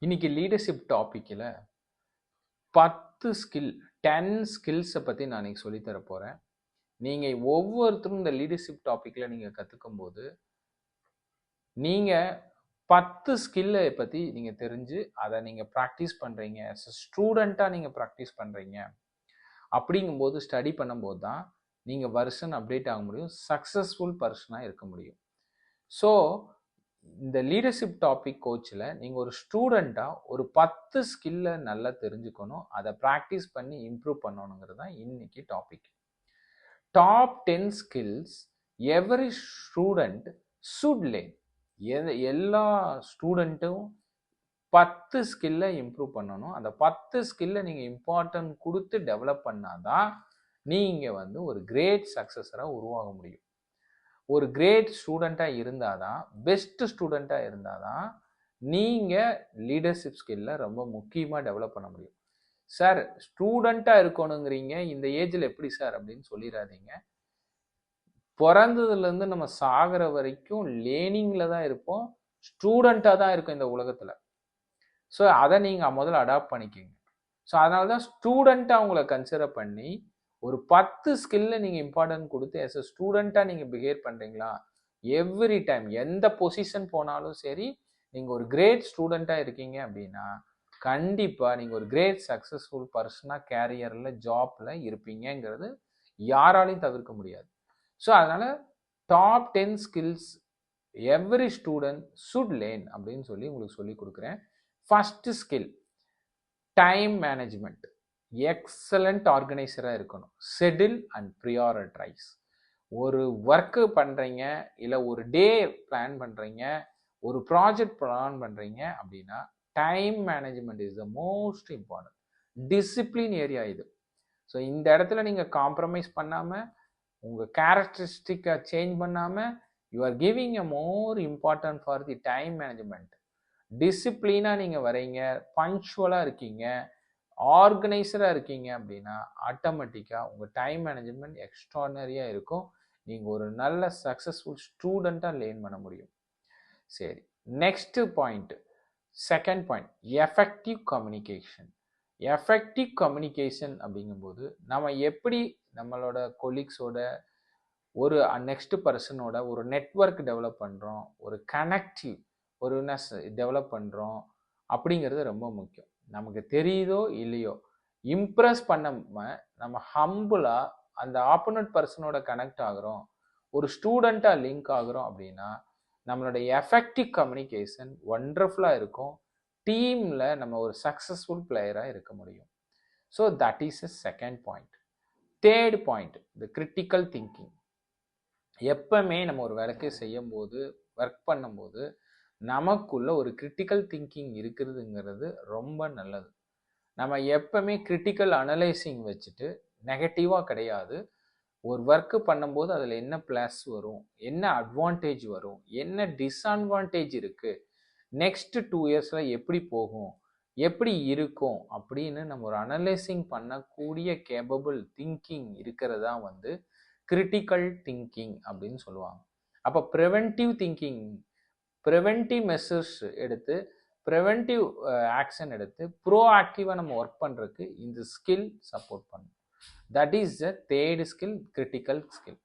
இன்னைக்கு லீடர்ஷிப் டாபிக்கில் 10 ஸ்கில்ஸை பற்றி நான் இன்னைக்கு சொல்லித்தர போகிறேன். நீங்கள் ஒவ்வொருத்தரும் இந்த லீடர்ஷிப் டாப்பிக்கில் நீங்கள் கற்றுக்கும் போது நீங்கள் 10 ஸ்கில்லை பற்றி நீங்கள் தெரிஞ்சு அதை நீங்கள் ப்ராக்டிஸ் பண்ணுறீங்க. ஆஸ் அ ஸ்டூடெண்ட்டாக நீங்கள் ப்ராக்டிஸ் பண்ணுறீங்க. அப்படிங்கும்போது ஸ்டடி பண்ணும்போது தான் நீங்கள் வருஷன் அப்டேட் ஆக முடியும், சக்ஸஸ்ஃபுல் பர்சனாக இருக்க முடியும். ஸோ இந்த லீடர்ஷிப் டாபிக் கோச்சில் நீங்கள் ஒரு ஸ்டூடெண்ட்டாக ஒரு 10 ஸ்கில்லை நல்லா தெரிஞ்சுக்கணும், அதை ப்ராக்டிஸ் பண்ணி இம்ப்ரூவ் பண்ணணுங்கிறது தான் இன்னைக்கு topic. Top 10 skills every student should learn. எல்லா ஸ்டூடெண்ட்டும் 10 ஸ்கில்லை இம்ப்ரூவ் பண்ணணும். அந்த 10 ஸ்கில்லை நீங்கள் இம்பார்ட்டன்ட் கொடுத்து டெவலப் பண்ணாதான் நீங்கள் ஒரு கிரேட் சக்ஸஸராக உருவாக முடியும். ஒரு கிரேட் ஸ்டூடெண்ட்டாக இருந்தால் தான், பெஸ்ட் ஸ்டூடெண்ட்டாக இருந்தால் தான் நீங்கள் லீடர்ஷிப் ஸ்கில்லை ரொம்ப முக்கியமாக டெவலப் பண்ண முடியும். சார் ஸ்டூடெண்ட்டாக இருக்கணுங்கிறீங்க, இந்த ஏஜில் எப்படி சார் அப்படின்னு சொல்லிடாதீங்க. பிறந்ததுலேருந்து நம்ம சாகிற வரைக்கும் லேர்னிங்கில் தான் இருப்போம், ஸ்டூடெண்ட்டாக தான் இருக்கும் இந்த உலகத்தில். ஸோ அதை நீங்கள் முதல்ல அடாப்ட் பண்ணிக்கோங்க. ஸோ அதனால தான் ஸ்டூடெண்ட்டாக உங்களை கன்சிடர் பண்ணி ஒரு 10 ஸ்கில்ல நீங்கள் இம்பார்ட்டன்ட் கொடுத்து ஆஸ் அ ஸ்டூடெண்ட்டாக நீங்கள் பிஹேவ் பண்ணுறீங்களா, எவ்ரி டைம் எந்த பொசிஷன் போனாலும் சரி நீங்கள் ஒரு கிரேட் ஸ்டூடெண்ட்டாக இருக்கீங்க அப்படின்னா கண்டிப்பாக நீங்கள் ஒரு கிரேட் சக்ஸஸ்ஃபுல் பர்சனாக கேரியரில் ஜாப்பில் இருப்பீங்கிறது யாராலையும் தவிர்க்க முடியாது. ஸோ அதனால் top 10 skills every student should learn அப்படின்னு சொல்லி உங்களுக்கு சொல்லி கொடுக்குறேன். First skill time management. Excellent ஆர்கனைசராக இருக்கணும். Schedule and prioritise. ஒரு ஒர்க்கு பண்ணுறீங்க, இல்லை ஒரு டே பிளான் பண்ணுறீங்க, ஒரு ப்ராஜெக்ட் பிளான் பண்ணுறீங்க அப்படின்னா time management is the most important. Discipline area இது. ஸோ இந்த இடத்துல நீங்கள் காம்ப்ரமைஸ் பண்ணாமல், உங்கள் கேரக்டரிஸ்டிக்கை சேஞ்ச் பண்ணாமல், you are giving a more important for the time management. டிசிப்ளினாக நீங்கள் வரீங்க, பங்க்சுவலாக இருக்கீங்க, ஆர்கனைசராக இருக்கீங்க அப்படின்னா ஆட்டோமேட்டிக்காக உங்கள் டைம் மேனேஜ்மெண்ட் எக்ஸ்ட்ரானரியாக இருக்கும். நீங்கள் ஒரு நல்ல சக்ஸஸ்ஃபுல் ஸ்டூடெண்ட்டாக லேர்ன் பண்ண முடியும். சரி, next point, second point, effective communication. Effective communication அப்படிங்கும்போது நம்ம எப்படி நம்மளோட கொலீக்ஸோட, ஒரு நெக்ஸ்ட் பர்சனோட ஒரு நெட்வொர்க் டெவலப் பண்ணுறோம், ஒரு கனெக்டிவ் ஒரு டெவலப் பண்ணுறோம் அப்படிங்கிறது ரொம்ப முக்கியம். நமக்கு தெரியுதோ இல்லையோ இம்ப்ரெஸ் பண்ணாம நம்ம ஹம்புளாக அந்த ஆப்போனன்ட் பர்சனோட கனெக்ட் ஆகிறோம், ஒரு ஸ்டூடெண்ட்டாக லிங்க் ஆகிறோம் அப்படின்னா நம்மளோட எஃபெக்டிவ் கம்யூனிகேஷன் ஒண்டர்ஃபுல்லாக இருக்கும். டீமில் நம்ம ஒரு சக்ஸஸ்ஃபுல் பிளேயராக இருக்க முடியும். So that is a second point. Third point, the critical thinking. எப்பவுமே நம்ம ஒரு வேலைக்கு செய்யும் போது, ஒர்க் பண்ணும்போது நமக்குள்ள ஒரு கிரிட்டிக்கல் திங்கிங் இருக்கிறதுங்கிறது ரொம்ப நல்லது. நம்ம எப்பவுமே கிரிட்டிக்கல் அனலைசிங் வச்சுட்டு நெகட்டிவாக கிடையாது. ஒரு ஒர்க்கு பண்ணும்போது அதில் என்ன ப்ளஸ் வரும், என்ன அட்வான்டேஜ் வரும், என்ன டிஸ்அட்வான்டேஜ் இருக்குது, நெக்ஸ்ட் 2 இயர்ஸில் எப்படி போகும், எப்படி இருக்கும் அப்படின்னு நம்ம ஒரு அனலைசிங் பண்ணக்கூடிய கேப்பபிள் திங்கிங் இருக்கிறதா கிரிட்டிக்கல் திங்கிங் அப்படின்னு சொல்லுவாங்க. அப்போ ப்ரிவென்டிவ் திங்கிங், ப்ரிவென்டிவ் மெஷர்ஸ் எடுத்து, ப்ரிவென்டிவ் ஆக்ஷன் எடுத்து ப்ரோஆக்டிவாக நம்ம ஒர்க் பண்ணுறதுக்கு இந்த ஸ்கில் சப்போர்ட் பண்ணும். That is the third skill, critical skill,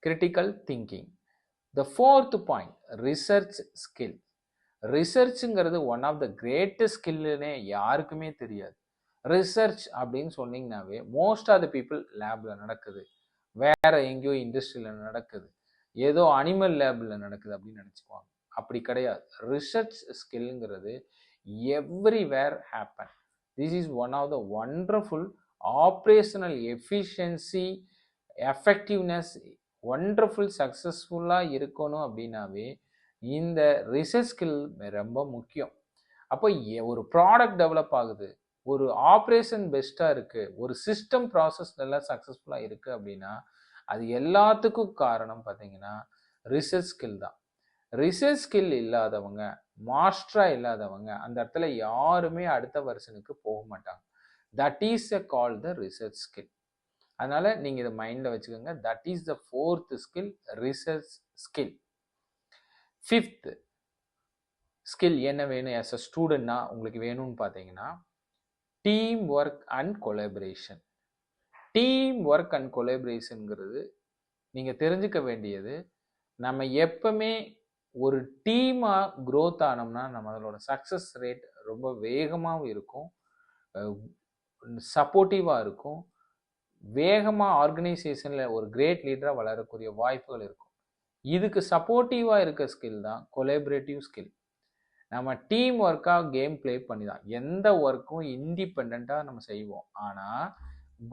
critical thinking. The fourth point, research skill. ரிசர்ச்சுங்கிறது ஒன் ஆஃப் த கிரேட்டஸ்ட் ஸ்கில்லுன்னே யாருக்குமே தெரியாது. ரிசர்ச் அப்படின்னு சொன்னீங்கன்னாவே மோஸ்ட் ஆஃப் த பீப்புள் லேபில் நடக்குது, வேற எங்கேயோ இண்டஸ்ட்ரியில் நடக்குது, ஏதோ அனிமல் லேபில் நடக்குது அப்படின்னு நினச்சிக்குவாங்க. அப்படி கிடையாது. ரிசர்ச் ஸ்கில்ங்கிறது everywhere happen. This is one of the wonderful operational efficiency, effectiveness, wonderful சக்ஸஸ்ஃபுல்லாக இருக்கணும் அப்படின்னாவே இந்த ரிசர்ச் ஸ்கில் ரொம்ப முக்கியம். அப்போ ஒரு ப்ராடக்ட் டெவலப் ஆகுது, ஒரு ஆப்ரேஷன் பெஸ்ட்டாக இருக்குது, ஒரு சிஸ்டம் ப்ராசஸ் நல்லா சக்ஸஸ்ஃபுல்லாக இருக்குது அப்படின்னா அது எல்லாத்துக்கும் காரணம் பார்த்தீங்கன்னா ரிசர்ச் ஸ்கில் தான். ரிசர்ச் ஸ்கில் இல்லாதவங்க, மாஸ்டராக இல்லாதவங்க அந்த இடத்துல யாருமே அடுத்த வருஷனுக்கு போக மாட்டாங்க. That is a call the research skill. அதனால் நீங்கள் இதை மைண்டில் வச்சுக்கோங்க. That is the fourth skill, research skill. Fifth, skill என்ன வேணும் ஆஸ் அ ஸ்டூடெண்ட்னா உங்களுக்கு வேணும்னு பார்த்தீங்கன்னா team work and collaboration. Team work and கொலாபரேஷனுங்கிறது நீங்கள் தெரிஞ்சுக்க வேண்டியது, நம்ம எப்பவுமே ஒரு டீமாக க்ரோத் ஆனோம்னா நம்ம அதோட சக்ஸஸ் ரேட் ரொம்ப வேகமாகவும் இருக்கும், சப்போர்ட்டிவாக இருக்கும், வேகமாக ஆர்கனைசேஷனில் ஒரு கிரேட் லீடராக வளரக்கூடிய வாய்ப்புகள் இருக்கும். இதுக்கு சப்போர்ட்டிவாக இருக்க ஸ்கில் தான் கொலாபரேட்டிவ் ஸ்கில். நம்ம டீம் ஒர்க்காக கேம் ப்ளே பண்ணி தான் எந்த ஒர்க்கும் இண்டிபெண்ட்டாக நம்ம செய்வோம். ஆனால்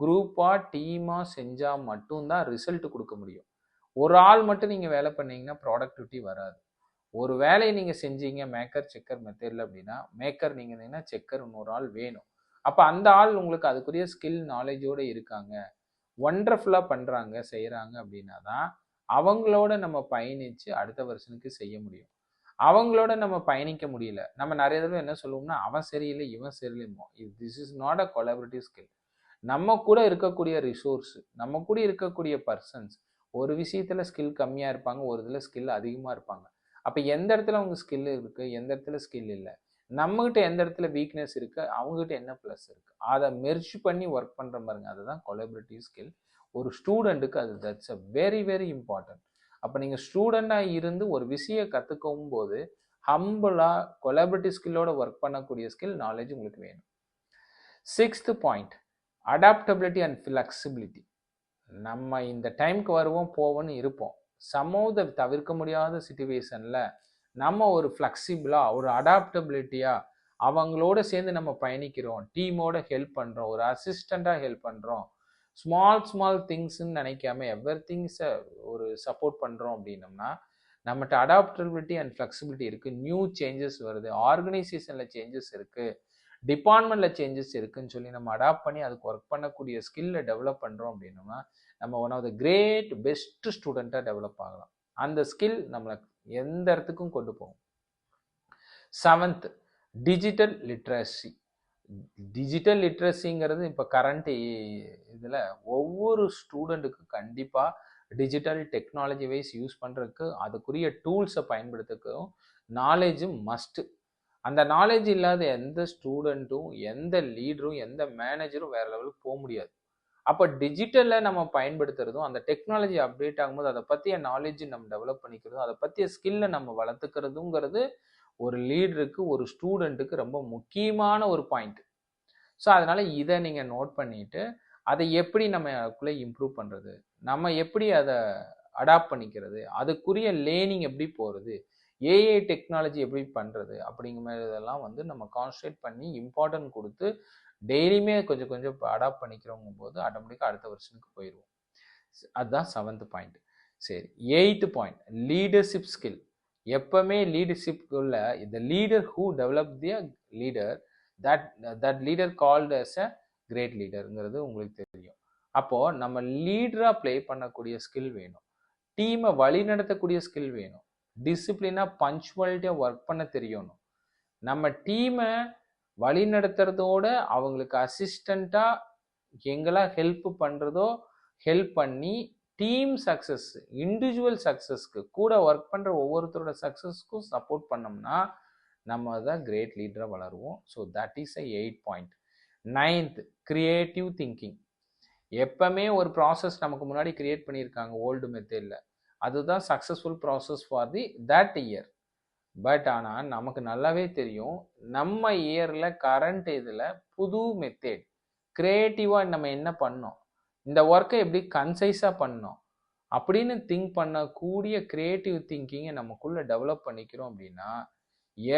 குரூப்பாக டீமாக செஞ்சால் மட்டும்தான் ரிசல்ட் கொடுக்க முடியும். ஒரு ஆள் மட்டும் நீங்கள் வேலை பண்ணீங்கன்னா ப்ராடக்டிவிட்டி வராது. ஒரு வேலையை நீங்கள் செஞ்சீங்க மேக்கர் செக்கர் மெத்தடில் அப்படின்னா, மேக்கர் நீங்கள் இருந்தீங்கன்னா செக்கர் இன்னொரு ஆள் வேணும். அப்போ அந்த ஆள் உங்களுக்கு அதுக்குரிய ஸ்கில் நாலேஜோடு இருக்காங்க, ஒண்டர்ஃபுல்லாக பண்ணுறாங்க செய்கிறாங்க அப்படின்னா தான் அவங்களோட நம்ம பயணித்து அடுத்த வருஷனுக்கு செய்ய முடியும். அவங்களோட நம்ம பயணிக்க முடியல, நம்ம நிறைய தடவை என்ன சொல்லுவோம்னா அவன் சரியில்லை இவன் சரியில்லைமோ. This is not a collaborative skill. நம்ம கூட இருக்கக்கூடிய ரிசோர்ஸ், நம்ம கூட இருக்கக்கூடிய பர்சன்ஸ் ஒரு விஷயத்தில் ஸ்கில் கம்மியாக இருப்பாங்க, ஒரு இதில் ஸ்கில் அதிகமாக இருப்பாங்க. அப்போ எந்த இடத்துல அவங்க ஸ்கில் இருக்குது, எந்த இடத்துல ஸ்கில் இல்லை, நம்மகிட்ட எந்த இடத்துல வீக்னஸ் இருக்குது, அவங்ககிட்ட என்ன ப்ளஸ் இருக்குது, அதை மெர்ஜ் பண்ணி ஒர்க் பண்ணுற பாருங்க, அதுதான் கொலாபரேட்டிவ் ஸ்கில். ஒரு ஸ்டூடெண்ட்டுக்கு அது that's a very very important. அப்போ நீங்கள் ஸ்டூடெண்ட்டாக இருந்து ஒரு விஷயம் கற்றுக்கவும் போது ஹம்பிளாக கொலாபரேட்டிவ் ஸ்கில்லோட ஒர்க் பண்ணக்கூடிய ஸ்கில் நாலேஜ் உங்களுக்கு வேணும். 6th point, adaptability and flexibility. நம்ம இந்த டைமுக்கு வருவோம் போவோன்னு இருப்போம். சமூக தவிர்க்க முடியாத சிச்சுவேஷனில் நம்ம ஒரு ஃப்ளெக்சிபிளாக ஒரு அடாப்டபிலிட்டியாக அவங்களோட சேர்ந்து நம்ம பயணிக்கிறோம், டீமோட ஹெல்ப் பண்ணுறோம், ஒரு அசிஸ்டண்ட்டாக ஹெல்ப் பண்ணுறோம், ஸ்மால் திங்ஸ்ன்னு நினைக்காம எவ்ரி திங்ஸை ஒரு சப்போர்ட் பண்ணுறோம் அப்படின்னம்னா நம்மகிட்ட அடாப்டபிலிட்டி அண்ட் ஃப்ளெக்சிபிலிட்டி இருக்குது. நியூ சேஞ்சஸ் வருது, ஆர்கனைசேஷனில் சேஞ்சஸ் இருக்குது, டிபார்ட்மெண்ட்டில் சேஞ்சஸ் இருக்குதுன்னு சொல்லி நம்ம அடாப்ட் பண்ணி அதுக்கு ஒர்க் பண்ணக்கூடிய ஸ்கில்லை டெவலப் பண்ணுறோம் அப்படின்னோம்னா நம்ம one of the great best ஸ்டூடெண்ட்டாக டெவலப் ஆகலாம். அந்த ஸ்கில் நம்மளை எந்த இடத்துக்கும் கொண்டு போகும். 7th, digital literacy. டிஜிட்டல் லிட்ரஸிங்கிறது இப்போ கரண்ட் இதில் ஒவ்வொரு ஸ்டூடெண்ட்டுக்கும் கண்டிப்பாக டிஜிட்டல் டெக்னாலஜி வைஸ் யூஸ் பண்ணுறதுக்கு அதுக்குரிய டூல்ஸை பயன்படுத்துறதுக்கும் நாலேஜும் மஸ்ட்டு. அந்த நாலேஜ் இல்லாத எந்த ஸ்டூடெண்ட்டும் எந்த லீடரும் எந்த மேனேஜரும் வேறு லெவலுக்கு போக முடியாது. அப்போ டிஜிட்டலில் நம்ம பயன்படுத்துறதும் அந்த டெக்னாலஜி அப்டேட் ஆகும்போது அதை பற்றிய நாலேஜ் நம்ம டெவலப் பண்ணிக்கிறதும் அதை பற்றிய ஸ்கில்லை நம்ம வளர்த்துக்கிறதுங்கிறது ஒரு லீடருக்கு ஒரு ஸ்டூடெண்ட்டுக்கு ரொம்ப முக்கியமான ஒரு பாயிண்ட். ஸோ அதனால் இதை நீங்கள் நோட் பண்ணிவிட்டு அதை எப்படி நம்ம அதுக்குள்ளே இம்ப்ரூவ் பண்ணுறது, நம்ம எப்படி அதை அடாப்ட் பண்ணிக்கிறது, அதுக்குரிய லேர்னிங் எப்படி போகிறது, ஏஐ டெக்னாலஜி எப்படி பண்ணுறது அப்படிங்கிற மாதிரி இதெல்லாம் வந்து நம்ம கான்சன்ட்ரேட் பண்ணி இம்பார்ட்டன்ட் கொடுத்து டெய்லியுமே கொஞ்சம் கொஞ்சம் அடாப்ட் பண்ணிக்கிறவங்க போது ஆட்டோமேட்டிக்காக அடுத்த வருஷனுக்கு போயிடுவோம். அதுதான் 7th பாயிண்ட். சரி, 8th பாயிண்ட், லீடர்ஷிப் ஸ்கில். எப்பவுமே லீடர்ஷிப்குள்ள இந்த leader who develop the leader that leader called as a great லீடருங்கிறது உங்களுக்கு தெரியும். அப்போது நம்ம லீடராக ப்ளே பண்ணக்கூடிய ஸ்கில் வேணும், டீமை வழி நடத்தக்கூடிய ஸ்கில் வேணும், டிசிப்ளினாக பஞ்சுவாலிட்டியாக ஒர்க் பண்ண தெரியணும். நம்ம டீமை வழி நடத்துறதோட அவங்களுக்கு அசிஸ்டண்ட்டாக எங்கெல்லாம் ஹெல்ப் பண்ணுறதோ ஹெல்ப் பண்ணி டீம் சக்ஸஸ், இண்டிவிஜுவல் சக்ஸஸ்க்கு கூட ஒர்க் பண்ணுற ஒவ்வொருத்தரோட சக்ஸஸ்க்கும் சப்போர்ட் பண்ணோம்னா நம்ம தான் கிரேட் லீடராக வளருவோம். So that is a 8th பாயிண்ட். 9th, creative thinking. எப்பவுமே ஒரு ப்ராசஸ் நமக்கு முன்னாடி கிரியேட் பண்ணியிருக்காங்க ஓல்டு மெத்தடில், அதுதான் successful process for the that year. But ஆனால் நமக்கு நல்லாவே தெரியும் நம்ம இயரில் கரண்ட் இதில் புது மெத்தேட் க்ரியேட்டிவாக நம்ம என்ன பண்ணோம், இந்த ஒர்க்கை எப்படி கன்சைஸாக பண்ணோம் அப்படின்னு திங்க் பண்ணக்கூடிய க்ரியேட்டிவ் திங்கிங்கை நமக்குள்ளே டெவலப் பண்ணிக்கிறோம் அப்படின்னா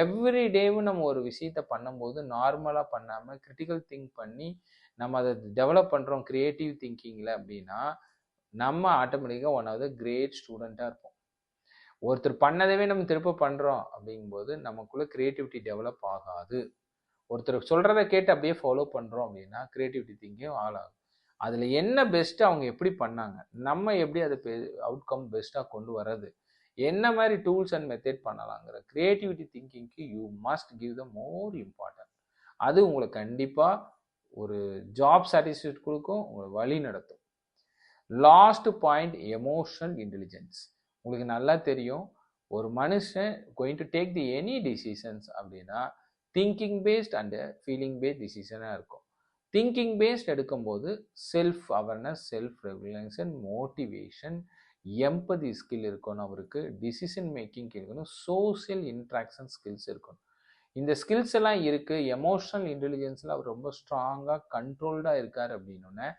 எவ்ரிடேவும் நம்ம ஒரு விஷயத்த பண்ணும்போது நார்மலாக பண்ணாமல் கிரிட்டிக்கல் திங்க் பண்ணி நம்ம அதை டெவலப் பண்ணுறோம் க்ரியேட்டிவ் திங்கிங்கில் அப்படின்னா நம்ம ஆட்டோமேட்டிக்காக ஒன் ஆஃப் த கிரேட் ஸ்டூடெண்ட்டாக இருப்போம். ஒருத்தர் பண்ணதவே நம்ம திரும்ப பண்ணுறோம் அப்படிங்கும்போது நமக்குள்ளே க்ரியேட்டிவிட்டி டெவலப் ஆகாது. ஒருத்தர் சொல்கிறத கேட்டு அப்படியே ஃபாலோ பண்ணுறோம் அப்படின்னா க்ரியேட்டிவிட்டி திங்கிங் ஆகும். அதில் என்ன பெஸ்ட்டு அவங்க எப்படி பண்ணாங்க, நம்ம எப்படி அதை அவுட்கம் பெஸ்ட்டாக கொண்டு வர்றது, என்ன மாதிரி டூல்ஸ் அண்ட் மெத்தட் பண்ணலாங்கிற க்ரியேட்டிவிட்டி திங்கிங்க்கு you must give the more important. அது உங்களுக்கு கண்டிப்பாக ஒரு ஜாப் சாட்டிஸ்ஃபேக்ஷன் கொடுக்கும், உங்களை வழி நடத்தும். Last point, emotional intelligence. உங்களுக்கு நல்லா தெரியும் ஒரு மனுஷன் going to take the any decisions அப்படின்னா thinking based and feeling based டிசிஷனாக இருக்கும். திங்கிங் பேஸ்ட் எடுக்கும்போது self awareness, self regulation, motivation, empathy skill இருக்கணும் அவருக்கு, டிசிஷன் மேக்கிங் இருக்கணும், சோசியல் இன்ட்ராக்ஷன் ஸ்கில்ஸ் இருக்கணும். இந்த ஸ்கில்ஸ் எல்லாம் இருக்குது. எமோஷனல் இன்டெலிஜென்ஸில் அவர் ரொம்ப ஸ்ட்ராங்காக கண்ட்ரோல்டாக இருக்கார் அப்படின்னோடனே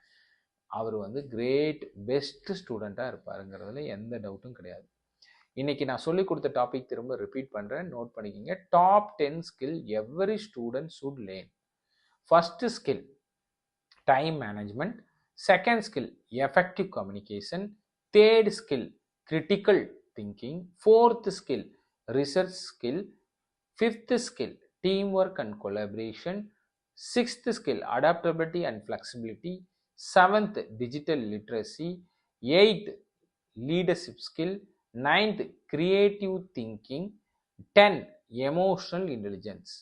அவர் வந்து கிரேட் பெஸ்ட் ஸ்டூடெண்ட்டாக இருப்பாருங்கிறதுல எந்த டவுட்டும் கிடையாது. இன்னைக்கு நான் சொல்லி கொடுத்த டாபிக் திரும்ப ரிப்பீட் பண்ணுறேன், நோட் பண்ணிக்கிங்க. Top 10 skill every student should learn. First skill time management, second skill effective communication, third skill critical thinking, fourth skill research skill, fifth skill team work and collaboration, sixth skill adaptability and flexibility, seventh digital literacy, eighth leadership skill, ninth creative thinking, 10 emotional intelligence.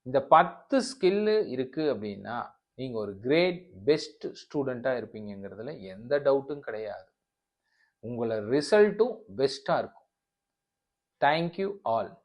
இந்த 10 skill இருக்குது அப்படின்னா நீங்கள் ஒரு great best ஸ்டூடெண்ட்டாக இருப்பீங்கிறதுல எந்த டவுட்டும் கிடையாது. உங்களை ரிசல்ட்டும் பெஸ்ட்டாக இருக்கும். Thank you all.